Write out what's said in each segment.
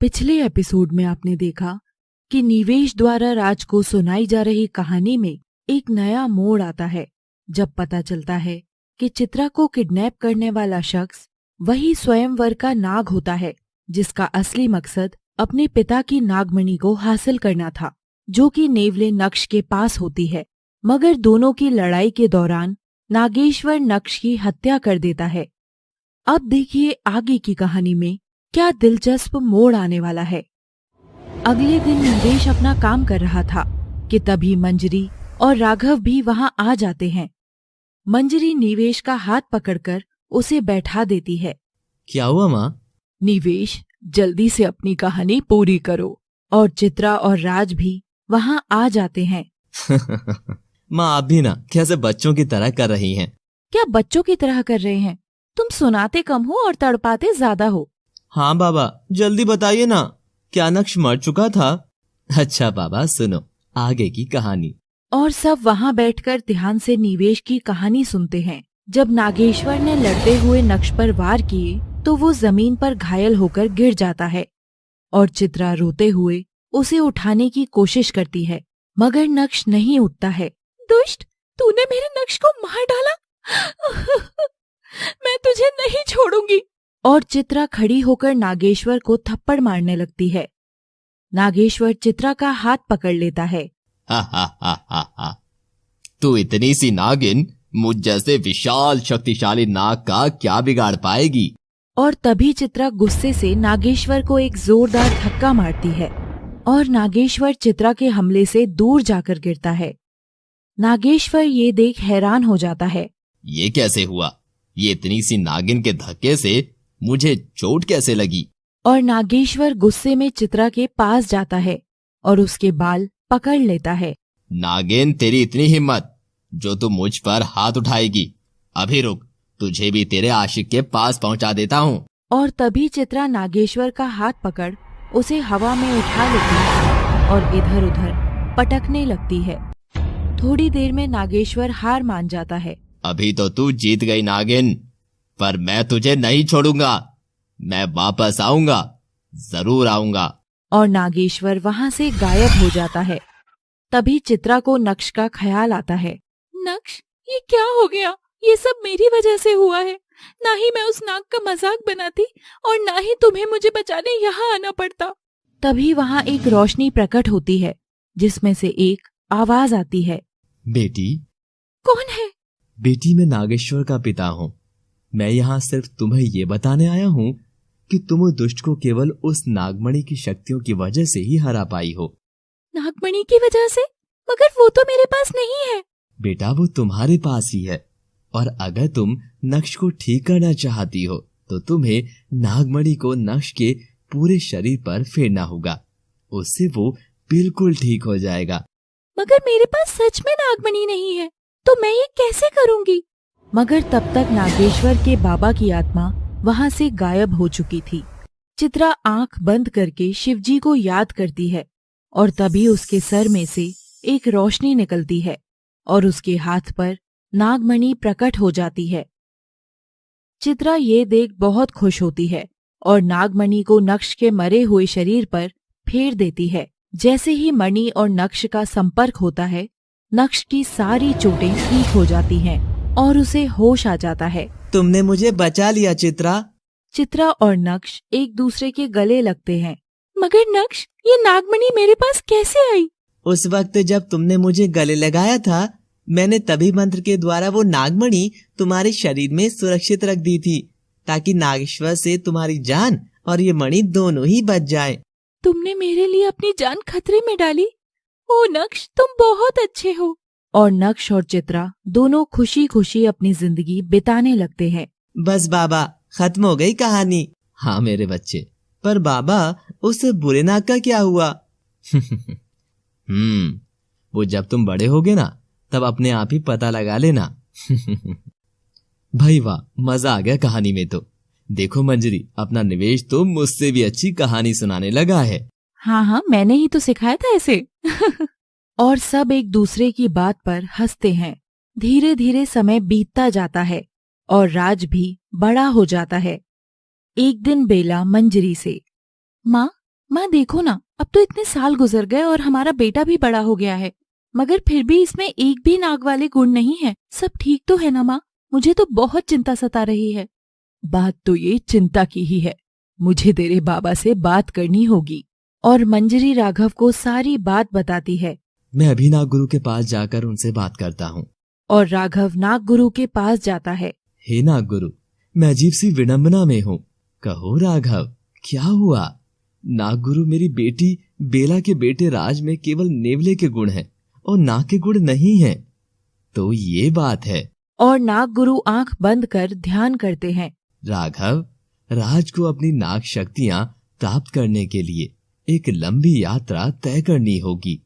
पिछले एपिसोड में आपने देखा कि निवेश द्वारा राज को सुनाई जा रही कहानी में एक नया मोड़ आता है जब पता चलता है कि चित्रा को किडनैप करने वाला शख्स वही स्वयंवर का नाग होता है जिसका असली मकसद अपने पिता की नागमणि को हासिल करना था, जो कि नेवले नक्श के पास होती है। मगर दोनों की लड़ाई के दौरान नागेश्वर नक्श की हत्या कर देता है। अब देखिए आगे की कहानी में क्या दिलचस्प मोड़ आने वाला है। अगले दिन निवेश अपना काम कर रहा था कि तभी मंजरी और राघव भी वहां आ जाते हैं। मंजरी निवेश का हाथ पकड़कर उसे बैठा देती है। क्या हुआ माँ? निवेश, जल्दी से अपनी कहानी पूरी करो। और चित्रा और राज भी वहां आ जाते हैं। माँ आप भी ना कैसे बच्चों की तरह कर रही हैं? क्या बच्चों की तरह कर रहे हैं? तुम सुनाते कम हो और तड़पाते ज्यादा हो। हाँ बाबा, जल्दी बताइए ना, क्या नक्श मर चुका था? अच्छा बाबा सुनो आगे की कहानी। और सब वहां बैठकर ध्यान से निवेश की कहानी सुनते हैं। जब नागेश्वर ने लड़ते हुए नक्श पर वार किए तो वो जमीन पर घायल होकर गिर जाता है और चित्रा रोते हुए उसे उठाने की कोशिश करती है, मगर नक्श नहीं उठता है। दुष्ट, तूने मेरे नक्श को मार डाला। मैं तुझे नहीं छोड़ूंगी। और चित्रा खड़ी होकर नागेश्वर को थप्पड़ मारने लगती है। नागेश्वर चित्रा का हाथ पकड़ लेता है। हा। तू इतनी सी नागिन मुझ जैसे विशाल शक्तिशाली नाग का क्या बिगाड़ पाएगी? और तभी चित्रा गुस्से से नागेश्वर को एक जोरदार धक्का मारती है और नागेश्वर चित्रा के हमले से दूर जाकर गिरता है। नागेश्वर ये देख हैरान हो जाता है। ये कैसे हुआ? ये इतनी सी नागिन के धक्के से मुझे चोट कैसे लगी? और नागेश्वर गुस्से में चित्रा के पास जाता है और उसके बाल पकड़ लेता है। नागिन, तेरी इतनी हिम्मत जो तू मुझ पर हाथ उठाएगी? अभी रुक, तुझे भी तेरे आशिक के पास पहुंचा देता हूँ। और तभी चित्रा नागेश्वर का हाथ पकड़ उसे हवा में उठा लेती है और इधर उधर पटकने लगती है। थोड़ी देर में नागेश्वर हार मान जाता है। अभी तो तू जीत गई नागिन, पर मैं तुझे नहीं छोड़ूंगा। मैं वापस आऊंगा, जरूर आऊंगा। और नागेश्वर वहां से गायब हो जाता है। तभी चित्रा को नक्श का ख्याल आता है। नक्श, ये क्या हो गया? ये सब मेरी वजह से हुआ है। ना ही मैं उस नाग का मजाक बनाती और ना ही तुम्हें मुझे बचाने यहाँ आना पड़ता। तभी वहाँ एक रोशनी प्रकट होती है जिसमें से एक आवाज आती है। बेटी। कौन है? बेटी, मैं नागेश्वर का पिता हूँ। मैं यहाँ सिर्फ तुम्हें ये बताने आया हूँ कि तुम उस दुष्ट को केवल उस नागमणि की शक्तियों की वजह से ही हरा पाई हो। नागमणि की वजह से? मगर वो तो मेरे पास नहीं है। बेटा, वो तुम्हारे पास ही है, और अगर तुम नक्श को ठीक करना चाहती हो तो तुम्हें नागमणि को नक्श के पूरे शरीर पर फेरना होगा। उससे वो बिल्कुल ठीक हो जाएगा। मगर मेरे पास सच में नागमणि नहीं है, तो मैं ये कैसे करूंगी? मगर तब तक नागेश्वर के बाबा की आत्मा वहां से गायब हो चुकी थी। चित्रा आंख बंद करके शिवजी को याद करती है और तभी उसके सर में से एक रोशनी निकलती है और उसके हाथ पर नागमणि प्रकट हो जाती है। चित्रा ये देख बहुत खुश होती है और नागमणि को नक्श के मरे हुए शरीर पर फेर देती है। जैसे ही मणि और नक्श का संपर्क होता है, नक्श की सारी चोटें ठीक हो जाती हैं और उसे होश आ जाता है। तुमने मुझे बचा लिया चित्रा। चित्रा और नक्श एक दूसरे के गले लगते हैं। मगर नक्श, ये नागमणि मेरे पास कैसे आई? उस वक्त जब तुमने मुझे गले लगाया था, मैंने तभी मंत्र के द्वारा वो नागमणि तुम्हारे शरीर में सुरक्षित रख दी थी, ताकि नागेश्वर से तुम्हारी जान और ये मणि दोनों ही बच जाए। तुमने मेरे लिए अपनी जान खतरे में डाली। ओ नक्श, तुम बहुत अच्छे हो। और नक्श और चित्रा दोनों खुशी खुशी अपनी जिंदगी बिताने लगते हैं। बस बाबा, खत्म हो गई कहानी। हाँ मेरे बच्चे, पर बाबा उस बुरे नाग का क्या हुआ? वो जब तुम बड़े होगे ना, तब अपने आप ही पता लगा लेना। भाई वाह, मजा आ गया कहानी में तो। देखो मंजरी, अपना निवेश तो मुझसे भी अच्छी कहानी सुनाने लगा है। हाँ, मैंने ही तो सिखाया था इसे। और सब एक दूसरे की बात पर हंसते हैं। धीरे धीरे समय बीतता जाता है और राज भी बड़ा हो जाता है। एक दिन बेला मंजरी से, माँ, माँ देखो ना, अब तो इतने साल गुजर गए और हमारा बेटा भी बड़ा हो गया है, मगर फिर भी इसमें एक भी नाग वाले गुण नहीं है। सब ठीक तो है ना माँ? मुझे तो बहुत चिंता सता रही है। बात तो ये चिंता की ही है। मुझे तेरे बाबा से बात करनी होगी। और मंजरी राघव को सारी बात बताती है। मैं अभी नाग गुरु के पास जाकर उनसे बात करता हूँ। और राघव नाग गुरु के पास जाता है। हे नाग गुरु, मैं अजीब सी विडंबना में हूँ। कहो राघव, क्या हुआ? नाग गुरु, मेरी बेटी बेला के बेटे राज में केवल नेवले के गुण हैं और नाग के गुण नहीं हैं। तो ये बात है। और नाग गुरु आंख बंद कर ध्यान करते हैं। राघव, राज को अपनी नाग शक्तियां प्राप्त करने के लिए एक लंबी यात्रा तय करनी होगी।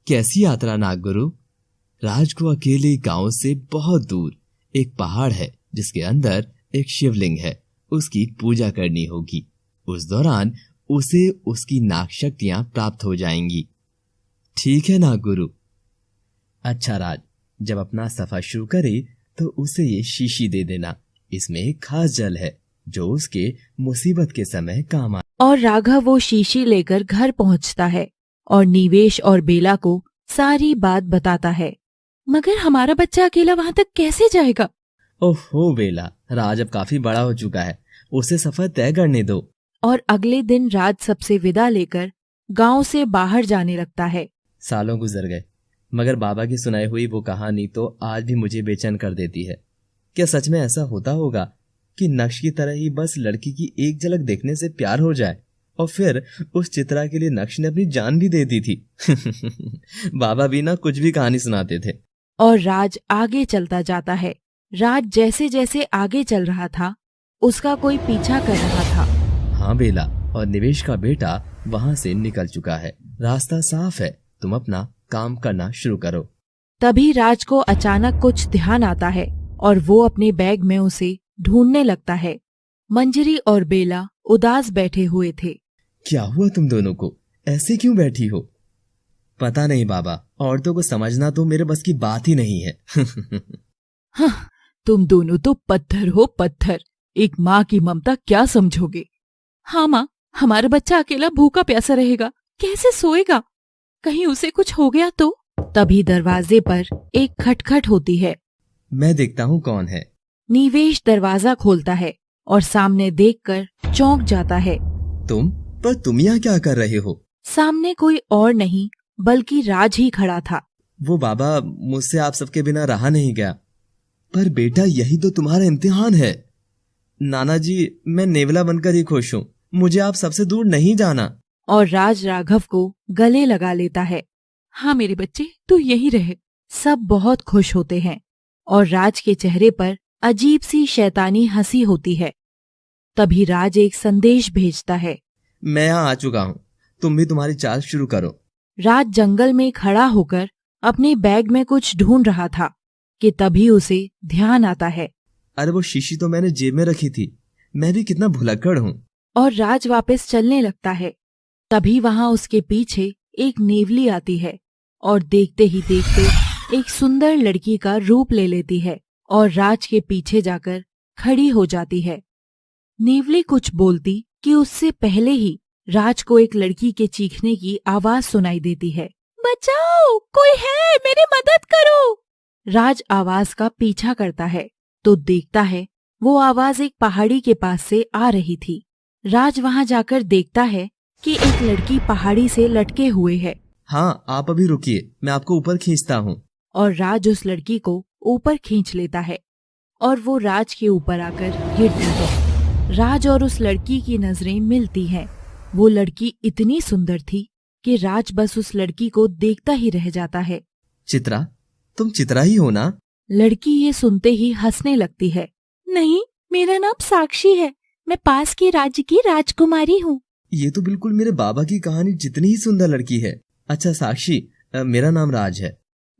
कैसी यात्रा नाग गुरु? राज को अकेले गांव से बहुत दूर एक पहाड़ है जिसके अंदर एक शिवलिंग है, उसकी पूजा करनी होगी। उस दौरान उसे उसकी नाग शक्तियां प्राप्त हो जाएंगी। ठीक है नाग गुरु। अच्छा राज, जब अपना सफर शुरू करे तो उसे ये शीशी दे देना। इसमें एक खास जल है जो उसके मुसीबत के समय काम आए। और राघव वो शीशी लेकर घर पहुंचता है और निवेश और बेला को सारी बात बताता है। मगर हमारा बच्चा अकेला वहां तक कैसे जाएगा? ओहो बेला, राज अब काफी बड़ा हो चुका है, उसे सफर तय करने दो। और अगले दिन राज सबसे विदा लेकर गांव से बाहर जाने लगता है। सालों गुजर गए, मगर बाबा की सुनाई हुई वो कहानी तो आज भी मुझे बेचैन कर देती है। क्या सच में ऐसा होता होगा कि नक्श की तरह ही बस लड़की की एक झलक देखने से प्यार हो जाए और फिर उस चित्रा के लिए नक्श ने अपनी जान भी दे दी थी? बाबा भी ना कुछ भी कहानी सुनाते थे। और राज आगे चलता जाता है। राज जैसे जैसे आगे चल रहा था उसका कोई पीछा कर रहा था। हाँ बेला, और निवेश का बेटा वहां से निकल चुका है। रास्ता साफ है, तुम अपना काम करना शुरू करो। तभी राज को अचानक कुछ ध्यान आता है और वो अपने बैग में उसे ढूंढने लगता है। मंजरी और बेला उदास बैठे हुए थे। क्या हुआ तुम दोनों को? ऐसे क्यों बैठी हो? पता नहीं बाबा, औरतों को समझना तो मेरे बस की बात ही नहीं है। हाँ, तुम दोनों तो पत्थर हो पत्थर। एक माँ की ममता क्या समझोगे? हाँ माँ, हमारा बच्चा अकेला भूखा प्यासा रहेगा, कैसे सोएगा? कहीं उसे कुछ हो गया तो? तभी दरवाजे पर एक खटखट होती है। मैं देखता हूँ कौन है। निवेश दरवाजा खोलता है और सामने देखकर चौंक जाता है। तुम यहाँ क्या कर रहे हो? सामने कोई और नहीं बल्कि राज ही खड़ा था। वो बाबा, मुझसे आप सबके बिना रहा नहीं गया। पर बेटा, यही तो तुम्हारा इम्तिहान है। नाना जी, मैं नेवला बनकर ही खुश हूँ, मुझे आप सबसे दूर नहीं जाना। और राज राघव को गले लगा लेता है। हाँ मेरे बच्चे, तू यही रहे। सब बहुत खुश होते हैं और राज के चेहरे पर अजीब सी शैतानी हंसी होती है। तभी राज एक संदेश भेजता है। मैं यहाँ आ चुका हूँ, तुम भी तुम्हारी चाल शुरू करो। राज जंगल में खड़ा होकर अपने बैग में कुछ ढूंढ रहा था कि तभी उसे ध्यान आता है। अरे वो शीशी तो मैंने जेब में रखी थी, मैं भी कितना भुलक्कड़ हूँ। और राज वापस चलने लगता है। तभी वहां उसके पीछे एक नेवली आती है और देखते ही देखते एक सुंदर लड़की का रूप ले लेती है और राज के पीछे जाकर खड़ी हो जाती है। नेवली कुछ बोलती कि उससे पहले ही राज को एक लड़की के चीखने की आवाज सुनाई देती है। बचाओ, कोई है, मेरी मदद करो। राज आवाज का पीछा करता है तो देखता है वो आवाज एक पहाड़ी के पास से आ रही थी। राज वहां जाकर देखता है कि एक लड़की पहाड़ी से लटके हुए है। हाँ, आप अभी रुकिए, मैं आपको ऊपर खींचता हूँ। और राज उस लड़की को ऊपर खींच लेता है और वो राज के ऊपर आकर गिरती है। राज और उस लड़की की नजरें मिलती हैं। वो लड़की इतनी सुंदर थी कि राज बस उस लड़की को देखता ही रह जाता है। चित्रा, तुम चित्रा ही हो ना? लड़की ये सुनते ही हंसने लगती है। नहीं, मेरा नाम साक्षी है, मैं पास के राज्य की राजकुमारी हूँ। ये तो बिल्कुल मेरे बाबा की कहानी जितनी ही सुंदर लड़की है। अच्छा साक्षी, मेरा नाम राज है।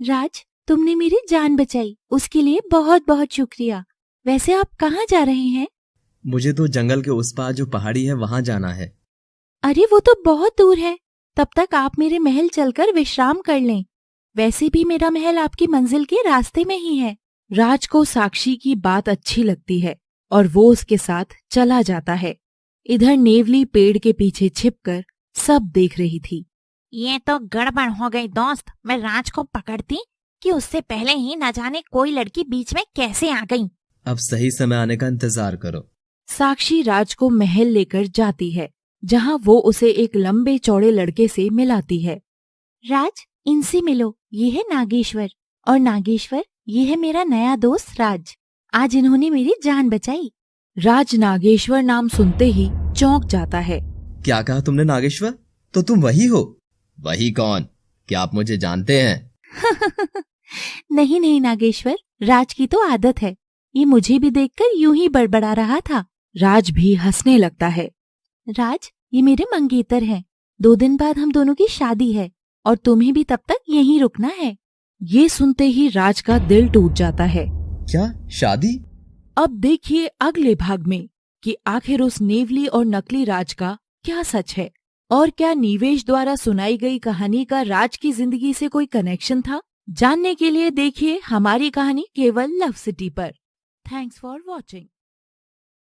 राज, तुमने मेरी जान बचाई, उसके लिए बहुत बहुत शुक्रिया। वैसे आप कहाँ जा रहे हैं? मुझे तो जंगल के उस पार जो पहाड़ी है वहाँ जाना है। अरे वो तो बहुत दूर है, तब तक आप मेरे महल चलकर विश्राम कर लें। वैसे भी मेरा महल आपकी मंजिल के रास्ते में ही है। राज को साक्षी की बात अच्छी लगती है और वो उसके साथ चला जाता है। इधर नेवली पेड़ के पीछे छिपकर सब देख रही थी। ये तो गड़बड़ हो गई दोस्त। मैं राज को पकड़ती कि उससे पहले ही न जाने कोई लड़की बीच में कैसे आ गई। अब सही समय आने का इंतजार करो। साक्षी राज को महल लेकर जाती है, जहाँ वो उसे एक लंबे चौड़े लड़के से मिलाती है। राज, इनसे मिलो, ये है नागेश्वर, और नागेश्वर ये है मेरा नया दोस्त राज। आज इन्होंने मेरी जान बचाई। राज नागेश्वर नाम सुनते ही चौंक जाता है। क्या कहा तुमने नागेश्वर? तो तुम वही हो? वही कौन? क्या आप मुझे जानते हैं? नहीं नहीं नागेश्वर, राज की तो आदत है। ये मुझे भी देखकर यूं ही बड़बड़ा रहा था। राज भी हंसने लगता है। राज, ये मेरे मंगेतर हैं। 2 दिन बाद हम दोनों की शादी है और तुम्हें भी तब तक यहीं रुकना है। ये सुनते ही राज का दिल टूट जाता है। क्या शादी? अब देखिए अगले भाग में कि आखिर उस नेवली और नकली राज का क्या सच है, और क्या निवेश द्वारा सुनाई गई कहानी का राज की जिंदगी से कोई कनेक्शन था। जानने के लिए देखिए हमारी कहानी केवल लव सिटी पर। Thanks for watching.